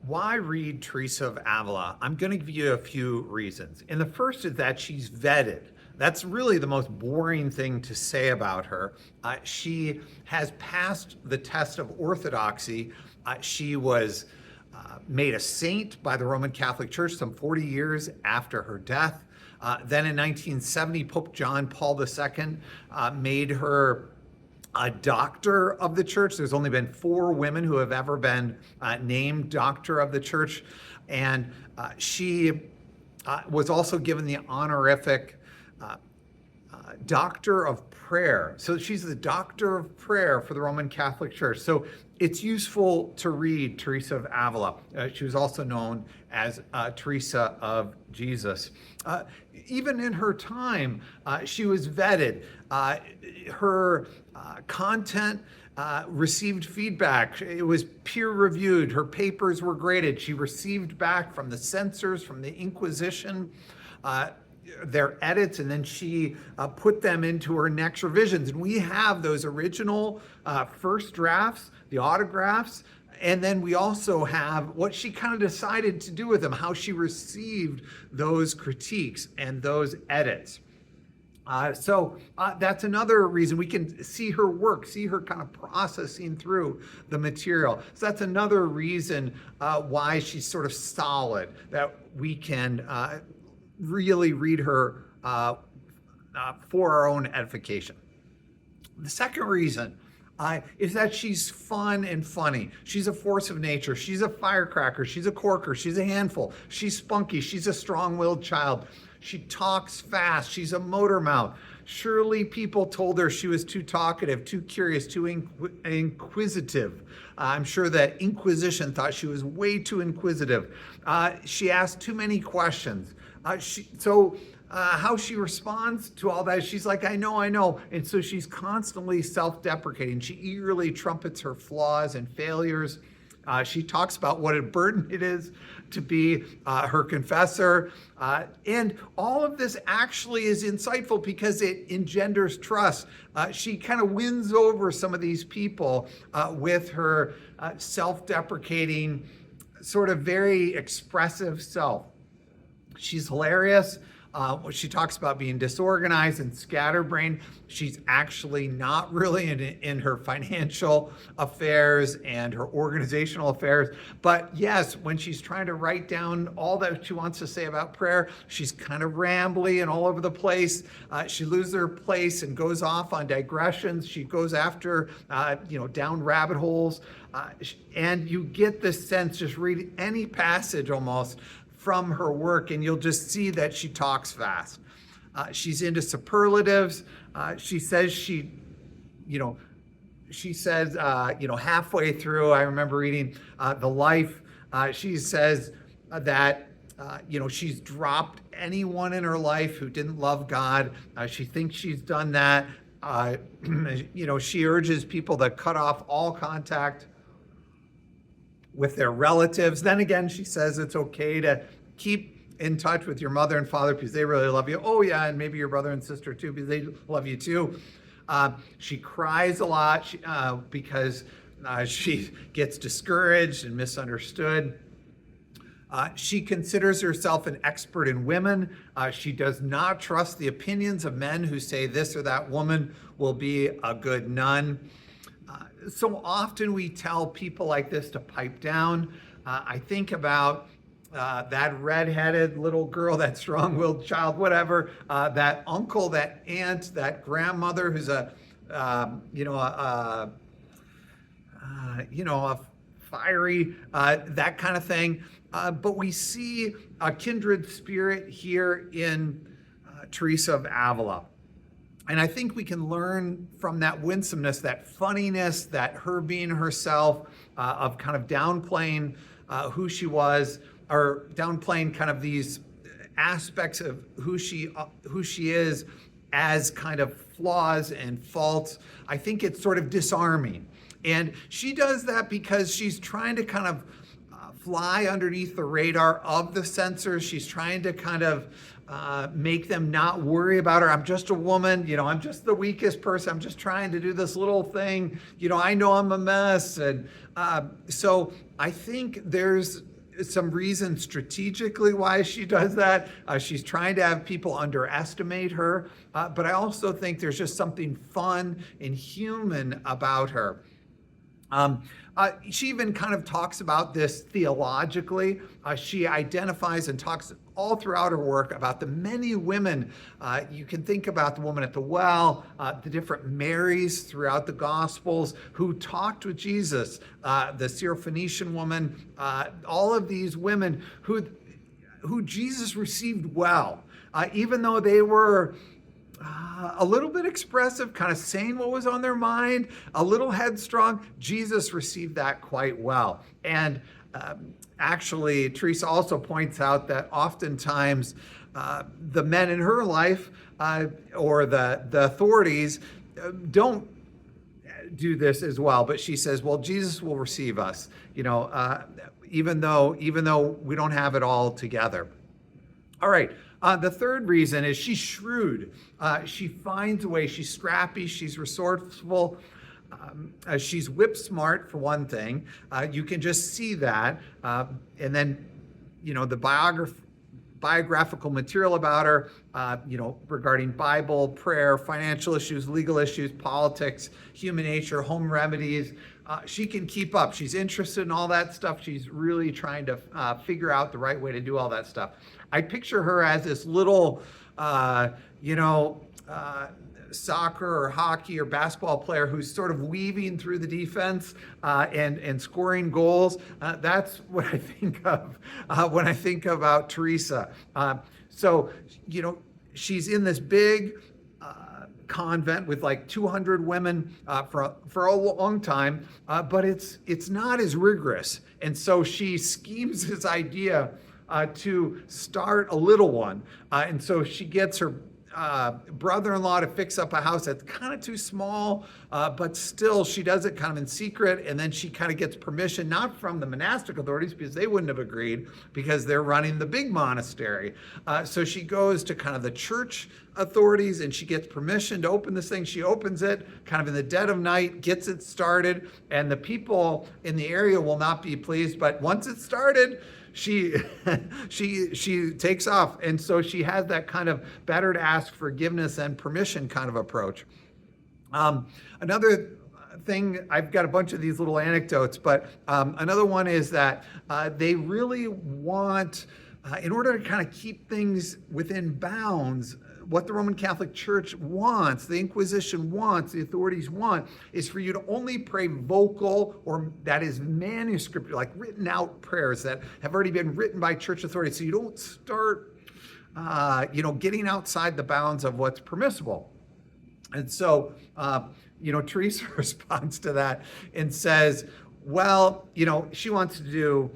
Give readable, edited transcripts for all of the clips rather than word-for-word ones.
Why read Teresa of Avila? I'm going to give you a few reasons. And the first is that she's vetted. That's really the most boring thing to say about her. She has passed the test of orthodoxy. She was made a saint by the Roman Catholic Church some 40 years after her death. Then in 1970, Pope John Paul II made her a doctor of the church. There's only been 4 women who have ever been named doctor of the church. And she was also given the honorific doctor of prayer. So she's the doctor of prayer for the Roman Catholic Church. So it's useful to read Teresa of Avila. She was also known as Teresa of Jesus. Even in her time, she was vetted. Her content received feedback. It was peer reviewed. Her papers were graded. She received back from the censors, from the Inquisition, their edits, and then she put them into her next revisions. And we have those original first drafts, the autographs, and then we also have what she kind of decided to do with them, how she received those critiques and those edits. So that's another reason we can see her work, see her kind of processing through the material. So that's another reason why she's sort of solid, that we can really read her for our own edification. The second reason is that she's fun and funny. She's a force of nature. She's a firecracker. She's a corker. She's a handful. She's spunky. She's a strong-willed child. She talks fast. She's a motor mouth. Surely people told her she was too talkative, too curious, too inquisitive. I'm sure that Inquisition thought she was way too inquisitive. She asked too many questions. How she responds to all that, she's like, I know. And so she's constantly self-deprecating. She eagerly trumpets her flaws and failures. She talks about what a burden it is to be her confessor. And all of this actually is insightful because it engenders trust. She kind of wins over some of these people with her self-deprecating, sort of very expressive self. She's hilarious. She talks about being disorganized and scatterbrained. She's actually not really in her financial affairs and her organizational affairs. But yes, when she's trying to write down all that she wants to say about prayer, she's kind of rambly and all over the place. She loses her place and goes off on digressions. She goes after, down rabbit holes. And you get this sense, just read any passage almost from her work, and you'll just see that she talks fast. She's into superlatives. She says halfway through, I remember reading The Life, she says that, she's dropped anyone in her life who didn't love God. She thinks she's done that. She urges people to cut off all contact with their relatives. Then again, she says it's okay to keep in touch with your mother and father because they really love you. Oh yeah, and maybe your brother and sister too because they love you too. She cries a lot because she gets discouraged and misunderstood. She considers herself an expert in women. She does not trust the opinions of men who say this or that woman will be a good nun. So often we tell people like this to pipe down. I think about that redheaded little girl, that strong-willed child, whatever, that uncle, that aunt, that grandmother who's a fiery, that kind of thing. But we see a kindred spirit here in Teresa of Avila. And I think we can learn from that winsomeness, that funniness, that her being herself, of kind of downplaying who she was, or downplaying kind of these aspects of who she is as kind of flaws and faults. I think it's sort of disarming. And she does that because she's trying to kind of fly underneath the radar of the censors. She's trying to kind of make them not worry about her. I'm just a woman, I'm just the weakest person. I'm just trying to do this little thing. I know I'm a mess. And so I think there's some reason strategically why she does that. She's trying to have people underestimate her, but I also think there's just something fun and human about her. She even kind of talks about this theologically. She identifies and talks all throughout her work about the many women. You can think about the woman at the well, the different Marys throughout the Gospels who talked with Jesus, the Syrophoenician woman, all of these women who Jesus received well, even though they were a little bit expressive, kind of saying what was on their mind, a little headstrong. Jesus received that quite well. And actually, Teresa also points out that oftentimes the men in her life or the authorities don't do this as well. But she says, well, Jesus will receive us, even though we don't have it all together. All right. The third reason is she's shrewd. She finds a way. She's scrappy. She's resourceful. She's whip smart, for one thing. You can just see that. And then, the biographical material about her, regarding Bible, prayer, financial issues, legal issues, politics, human nature, home remedies. She can keep up. She's interested in all that stuff. She's really trying to figure out the right way to do all that stuff. I picture her as this little, soccer or hockey or basketball player who's sort of weaving through the defense and scoring goals. That's what I think of when I think about Teresa. So, she's in this big convent with like 200 women for a long time, but it's not as rigorous. And so she schemes this idea to start a little one. And so she gets her brother-in-law to fix up a house that's kind of too small, but still she does it kind of in secret. And then she kind of gets permission, not from the monastic authorities because they wouldn't have agreed because they're running the big monastery. So she goes to kind of the church authorities and she gets permission to open this thing. She opens it kind of in the dead of night, gets it started, and the people in the area will not be pleased. But once it's started, she takes off. And so she has that kind of better to ask forgiveness and permission kind of approach. Another thing, I've got a bunch of these little anecdotes, but another one is that they really want, in order to kind of keep things within bounds, what the Roman Catholic Church wants, the Inquisition wants, the authorities want, is for you to only pray vocal, or that is manuscript, like written out prayers that have already been written by church authorities. So you don't start, getting outside the bounds of what's permissible. And so, Teresa responds to that and says, well, she wants to do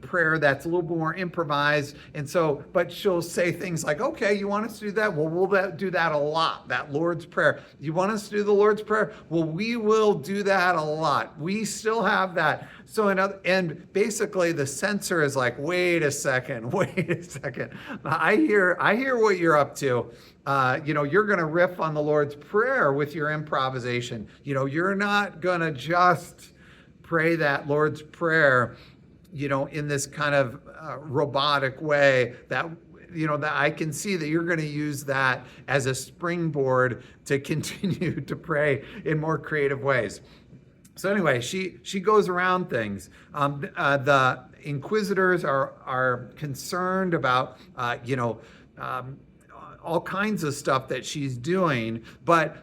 prayer that's a little bit more improvised. And so, but she'll say things like, okay, you want us to do that? Well, we'll do that a lot, that Lord's Prayer. You want us to do the Lord's Prayer? Well, we will do that a lot. We still have that. So, and basically the censor is like, wait a second. I hear what you're up to. You're going to riff on the Lord's Prayer with your improvisation. You're not going to just pray that Lord's Prayer, in this kind of robotic way that I can see that you're going to use that as a springboard to continue to pray in more creative ways. So anyway, she goes around things. The inquisitors are concerned about, all kinds of stuff that she's doing, but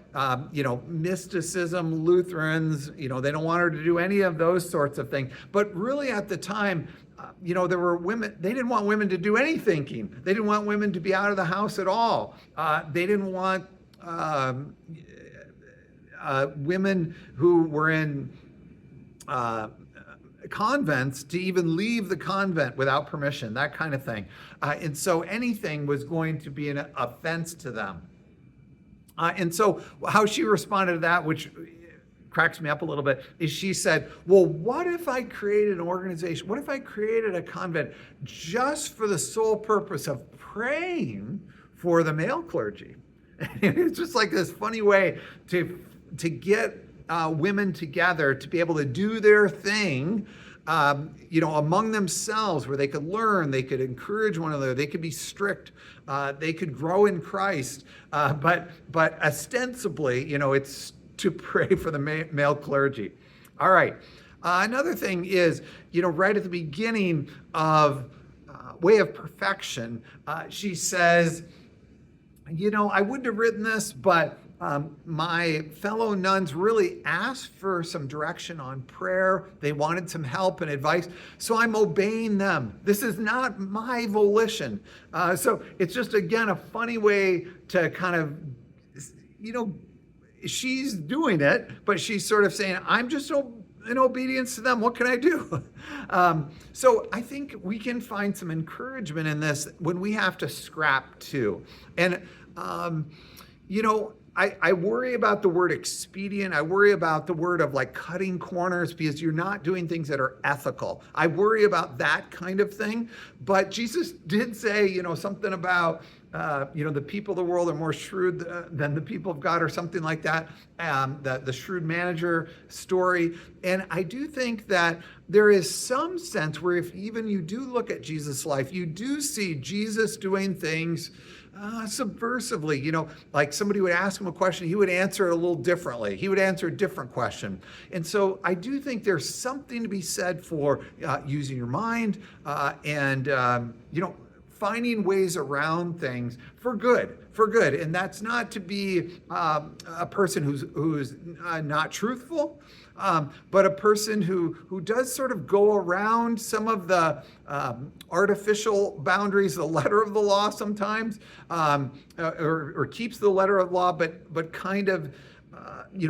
mysticism, Lutherans, they don't want her to do any of those sorts of things. But really at the time, there were women, they didn't want women to do any thinking. They didn't want women to be out of the house at all. They didn't want women who were in convents to even leave the convent without permission, that kind of thing. And so anything was going to be an offense to them. And so how she responded to that, which cracks me up a little bit, is she said, well, what if I created an organization? What if I created a convent just for the sole purpose of praying for the male clergy? It's just like this funny way to get women together to be able to do their thing among themselves, where they could learn, they could encourage one another, they could be strict, they could grow in Christ. But ostensibly, it's to pray for the male clergy. All right. Another thing is, right at the beginning of Way of Perfection, she says, I wouldn't have written this, but my fellow nuns really asked for some direction on prayer. They wanted some help and advice, so I'm obeying them. This is not my volition. So it's just, again, a funny way to kind of, she's doing it, but she's sort of saying, I'm just in obedience to them. What can I do? So I think we can find some encouragement in this when we have to scrap too. And, I worry about the word expedient. I worry about the word of like cutting corners because you're not doing things that are ethical. I worry about that kind of thing. But Jesus did say, something about, the people of the world are more shrewd than the people of God, or something like that. The shrewd manager story. And I do think that there is some sense where if even you do look at Jesus' life, you do see Jesus doing things subversively. Like somebody would ask him a question, he would answer it a little differently. He would answer a different question. And so I do think there's something to be said for using your mind and finding ways around things for good. And that's not to be a person who's not truthful, but a person who does sort of go around some of the artificial boundaries, the letter of the law sometimes, or keeps the letter of the law, but kind of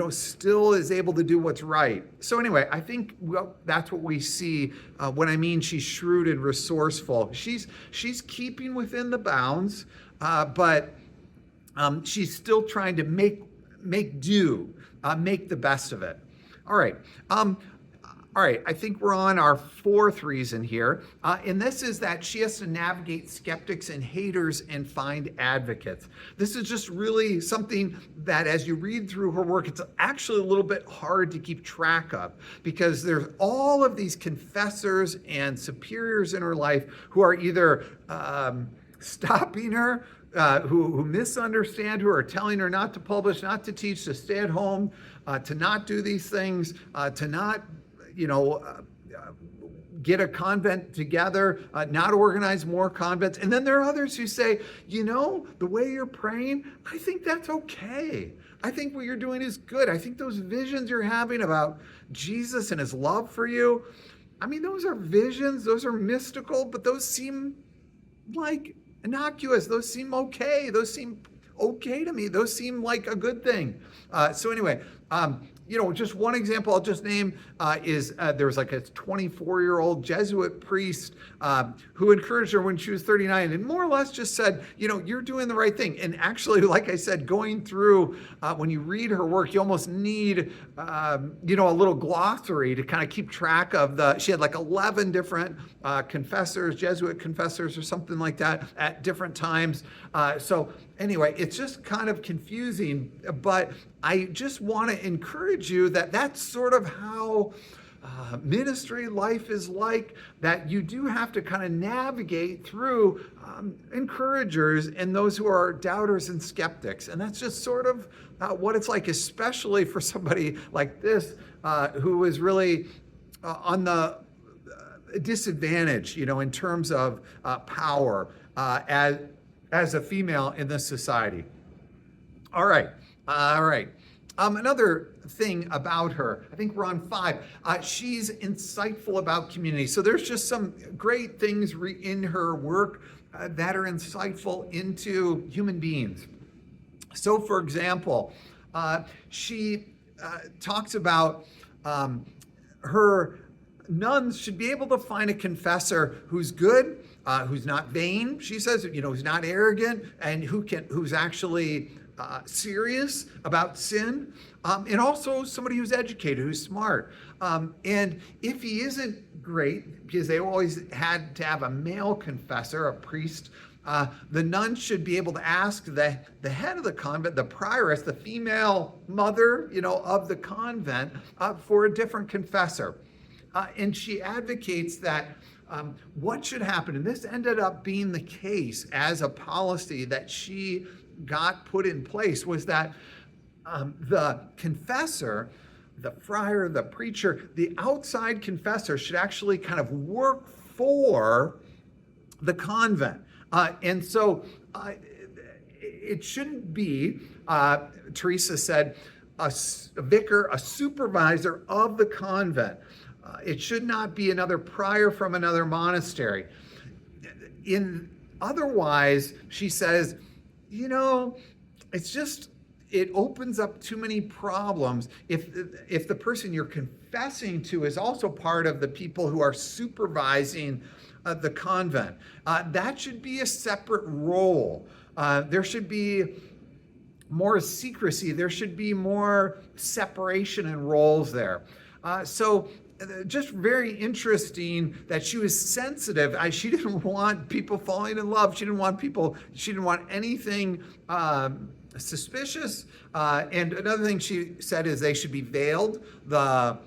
still is able to do what's right. So anyway, I think that's what we see when I mean she's shrewd and resourceful. She's keeping within the bounds, but she's still trying to make do, make the best of it. All right. I think we're on our fourth reason here. And this is that she has to navigate skeptics and haters and find advocates. This is just really something that as you read through her work, it's actually a little bit hard to keep track of because there's all of these confessors and superiors in her life who are either stopping her, who misunderstand her, or telling her not to publish, not to teach, to stay at home, to not do these things, to not get a convent together, not organize more convents. And then there are others who say, the way you're praying, I think that's okay. I think what you're doing is good. I think those visions you're having about Jesus and his love for you, those are visions, those are mystical, but those seem like innocuous. Those seem okay. Those seem okay to me. Those seem like a good thing. So anyway, just one example I'll just name is there was like a 24-year-old Jesuit priest who encouraged her when she was 39 and more or less just said, you're doing the right thing. And actually, like I said, going through, when you read her work, you almost need, a little glossary to kind of keep track of she had like 11 different confessors, Jesuit confessors or something like that at different times. So anyway, it's just kind of confusing, but I just want to encourage you that that's sort of how ministry life is like, that you do have to kind of navigate through encouragers and those who are doubters and skeptics. And that's just sort of what it's like, especially for somebody like this who is really on the disadvantage, in terms of power as a female in this society. All right. Another thing about her, I think we're on 5. She's insightful about community. So there's just some great things in her work that are insightful into human beings. So for example, she talks about her nuns should be able to find a confessor who's good, who's not vain, she says, who's not arrogant, and who's actually serious about sin, and also somebody who's educated, who's smart. And if he isn't great, because they always had to have a male confessor, a priest, the nun should be able to ask the head of the convent, the prioress, the female mother, of the convent, for a different confessor. And she advocates that what should happen, and this ended up being the case as a policy that she got put in place, was that the confessor, the friar, the preacher, the outside confessor should actually kind of work for the convent. And so it shouldn't be, Teresa said, a vicar, a supervisor of the convent. It should not be another prior from another monastery. Otherwise, she says, it opens up too many problems if the person you're confessing to is also part of the people who are supervising the convent. That should be a separate role. There should be more secrecy. There should be more separation in roles there. So just very interesting that she was sensitive. She didn't want people falling in love. She didn't want anything suspicious. And another thing she said is they should be veiled. The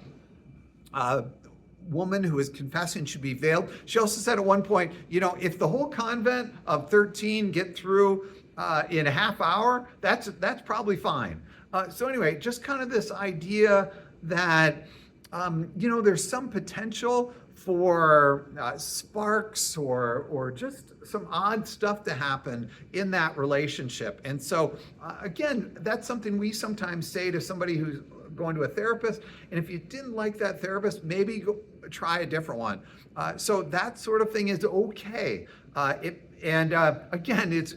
woman who is confessing should be veiled. She also said at one point, if the whole convent of 13 get through in a half hour, that's probably fine. So anyway, just kind of this idea that there's some potential for sparks or just some odd stuff to happen in that relationship. And so again, that's something we sometimes say to somebody who's going to a therapist. And if you didn't like that therapist, maybe go try a different one. So that sort of thing is okay. Again, it's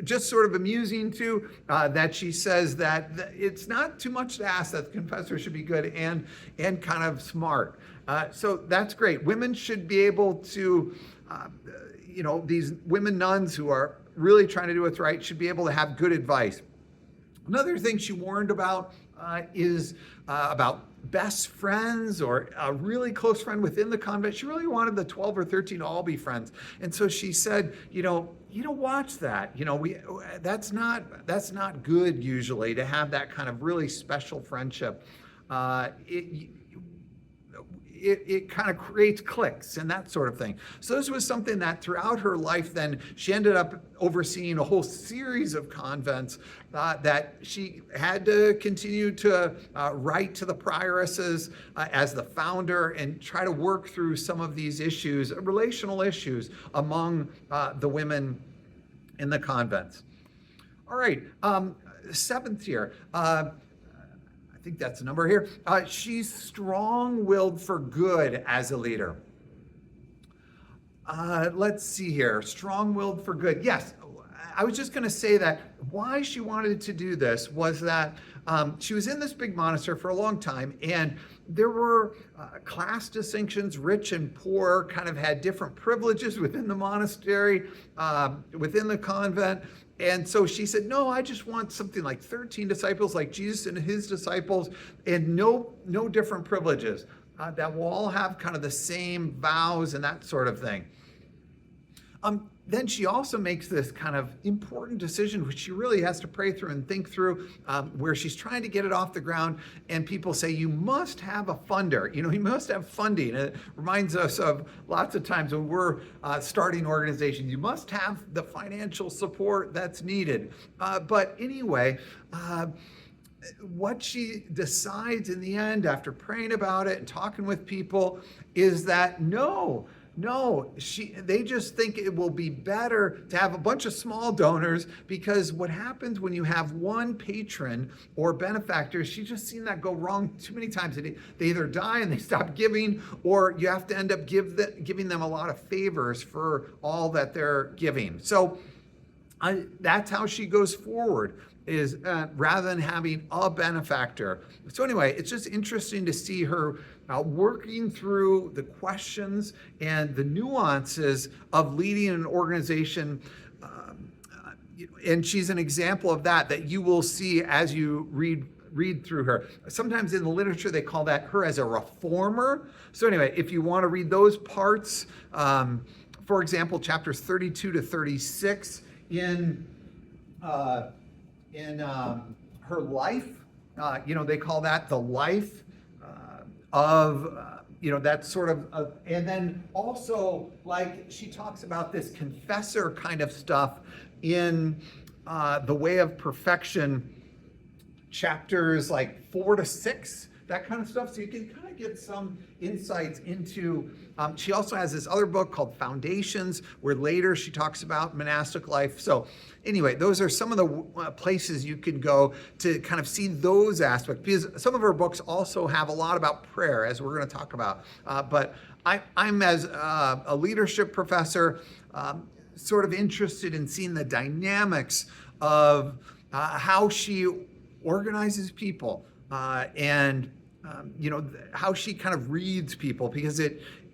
just sort of amusing too that she says that it's not too much to ask that the confessor should be good and kind of smart. So that's great. Women should be able to, these women nuns who are really trying to do what's right should be able to have good advice. Another thing she warned about is about best friends or a really close friend within the convent. She really wanted the 12 or 13 to all be friends. And so she said, watch that. That's not good usually to have that kind of really special friendship. It kind of creates cliques and that sort of thing. So this was something that throughout her life, then she ended up overseeing a whole series of convents that she had to continue to write to the prioresses as the founder and try to work through some of these issues, relational issues among the women in the convents. All right, seventh here. I think that's the number here. She's strong-willed for good as a leader. Let's see here. Strong-willed for good. Yes, I was just going to say that why she wanted to do this was that she was in this big monastery for a long time, and there were class distinctions. Rich and poor kind of had different privileges within the monastery, within the convent. And so she said, no, I just want something like 13 disciples like Jesus and his disciples, and no different privileges, that will all have kind of the same vows and that sort of thing. Then she also makes this kind of important decision, which she really has to pray through and think through, where she's trying to get it off the ground, and people say, you must have a funder. You must have funding. And it reminds us of lots of times when we're starting organizations, you must have the financial support that's needed. But anyway, what she decides in the end, after praying about it and talking with people, is that no, they just think it will be better to have a bunch of small donors, because what happens when you have one patron or benefactor, she's just seen that go wrong too many times. They either die and they stop giving, or you have to end up giving them a lot of favors for all that they're giving. So that's how she goes forward, is rather than having a benefactor. So anyway, it's just interesting to see her working through the questions and the nuances of leading an organization. And she's an example of that you will see as you read through her. Sometimes in the literature, they call that her as a reformer. So anyway, if you want to read those parts, for example, chapters 32 to 36 in her life, they call that the life of that's sort of, and then also, like, she talks about this confessor kind of stuff in The Way of Perfection, chapters like 4 to 6, that kind of stuff. So you can kind of get some insights into, she also has this other book called Foundations, where later she talks about monastic life. So anyway, those are some of the places you can go to kind of see those aspects, because some of her books also have a lot about prayer, as we're going to talk about. But I'm, as a leadership professor, sort of interested in seeing the dynamics of how she organizes people, and how she kind of reads people, because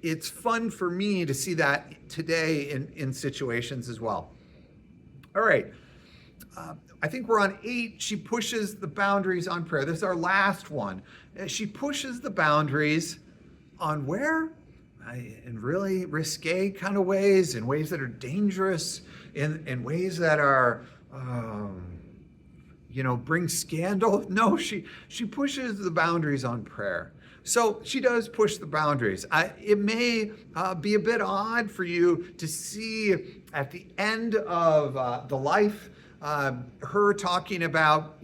it's fun for me to see that today in situations as well. All right, I think we're on 8. She pushes the boundaries on prayer. This is our last one. She pushes the boundaries on where? In really risque kind of ways, in ways that are dangerous, in ways that are bring scandal. No, she pushes the boundaries on prayer. So she does push the boundaries. It may be a bit odd for you to see at the end of the life, her talking about,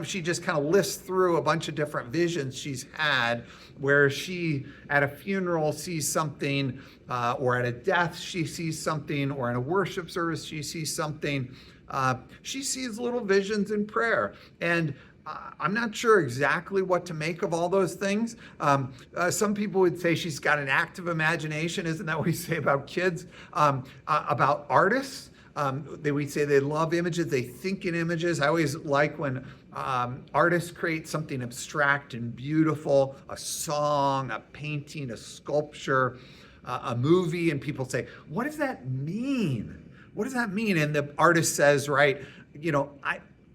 she just kind of lists through a bunch of different visions she's had, where she at a funeral sees something, or at a death she sees something, or in a worship service she sees something. She sees little visions in prayer, and I'm not sure exactly what to make of all those things. Some people would say she's got an active imagination. Isn't that what we say about kids? About artists, we say they love images, they think in images. I always like when artists create something abstract and beautiful, a song, a painting, a sculpture, a movie, and people say, what does that mean? What does that mean? And the artist says, right,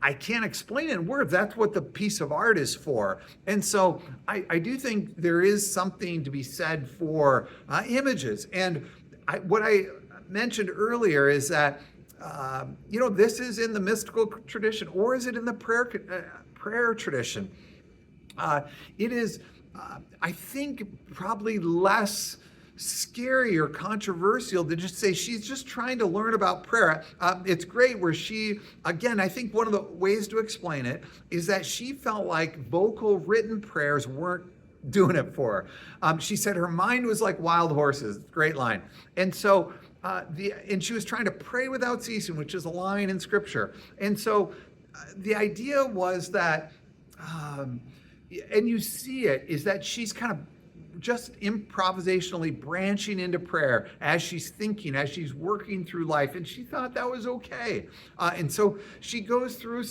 I can't explain it in words. That's what the piece of art is for. And so I do think there is something to be said for images. And what I mentioned earlier is that, this is in the mystical tradition, or is it in the prayer tradition? It is, I think, probably less scary or controversial to just say she's just trying to learn about prayer. It's great where she, again, I think one of the ways to explain it is that she felt like vocal written prayers weren't doing it for her. She said her mind was like wild horses. Great line. And so, and she was trying to pray without ceasing, which is a line in scripture. And so the idea was that, and you see it, is that she's kind of just improvisationally branching into prayer as she's thinking, as she's working through life, and she thought that was okay. And so she goes through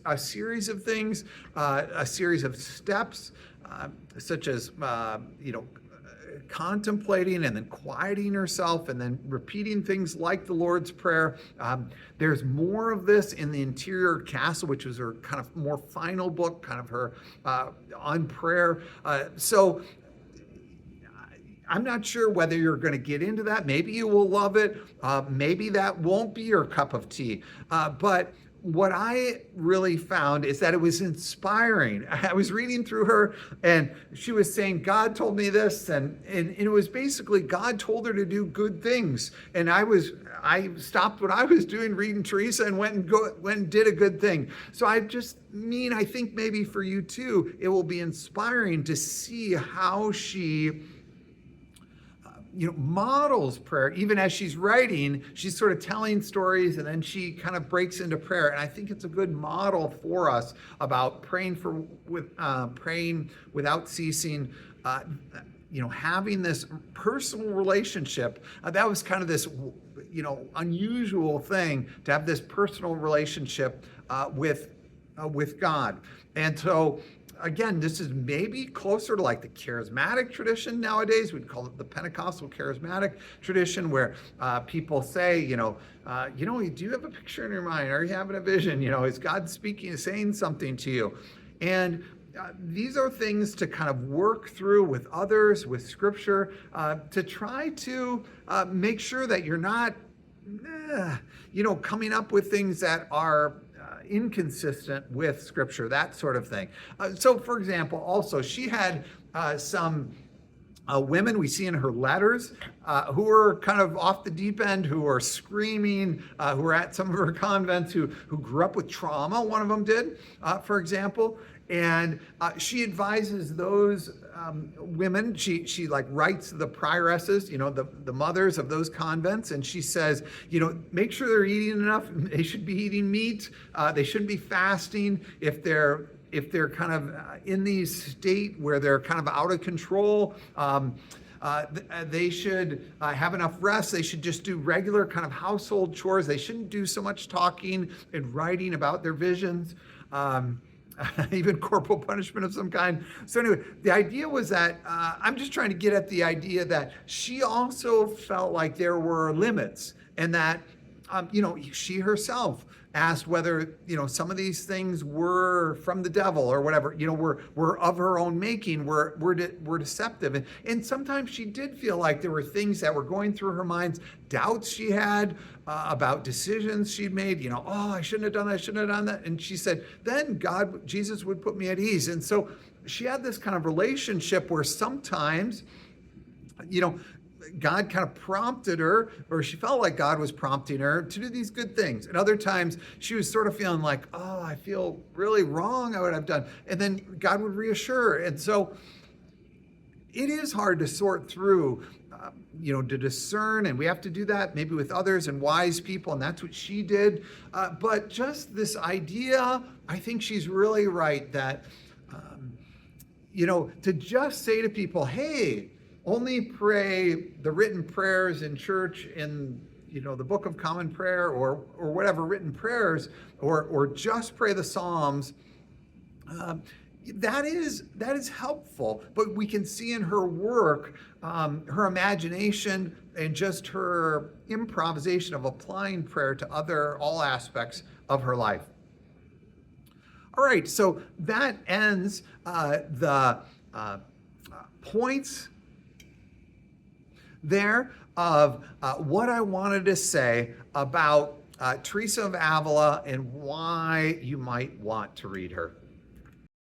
a series of things, a series of steps, such as contemplating and then quieting herself and then repeating things like the Lord's Prayer. There's more of this in the Interior Castle, which was her kind of more final book, kind of her on prayer. So I'm not sure whether you're going to get into that. Maybe you will love it. Maybe that won't be your cup of tea. But what I really found is that it was inspiring. I was reading through her, and she was saying, God told me this, and it was basically God told her to do good things. And I stopped what I was doing, reading Teresa, and went and did a good thing. So I think maybe for you too, it will be inspiring to see how she models prayer. Even as she's writing, she's sort of telling stories, and then she kind of breaks into prayer. And I think it's a good model for us about praying praying without ceasing, having this personal relationship. That was kind of this, unusual thing, to have this personal relationship with God. And so, again, this is maybe closer to like the charismatic tradition nowadays. We'd call it the Pentecostal charismatic tradition, where people say, do you have a picture in your mind? Are you having a vision? Is God speaking, saying something to you? And these are things to kind of work through with others, with Scripture, to try to make sure that you're not, coming up with things that are inconsistent with Scripture, that sort of thing. So, for example, also, she had some Women we see in her letters who are kind of off the deep end, who are screaming, who are at some of her convents, who grew up with trauma. One of them did, for example. And she advises those women. She like writes the prioresses, the mothers of those convents, and she says, make sure they're eating enough. They should be eating meat. They shouldn't be fasting if they're kind of in the state where they're kind of out of control. They should have enough rest. They should just do regular kind of household chores. They shouldn't do so much talking and writing about their visions, even corporal punishment of some kind. So anyway, the idea was that I'm just trying to get at the idea that she also felt like there were limits, and that she herself asked whether some of these things were from the devil or whatever, were of her own making, were deceptive, and sometimes she did feel like there were things that were going through her mind, doubts she had about decisions she'd made. I shouldn't have done that, I shouldn't have done that, and she said, then Jesus would put me at ease. And so she had this kind of relationship where sometimes God kind of prompted her, or she felt like God was prompting her to do these good things. And other times she was sort of feeling like, oh, I feel really wrong, what I've done. And then God would reassure her. And so it is hard to sort through, to discern, and we have to do that maybe with others and wise people, and that's what she did. But just this idea, I think she's really right that, to just say to people, hey, only pray the written prayers in church in the Book of Common Prayer or whatever written prayers, or just pray the Psalms. That is helpful, but we can see in her work, her imagination and just her improvisation of applying prayer to all aspects of her life. All right, so that ends the points there of what I wanted to say about Teresa of Avila and why you might want to read her.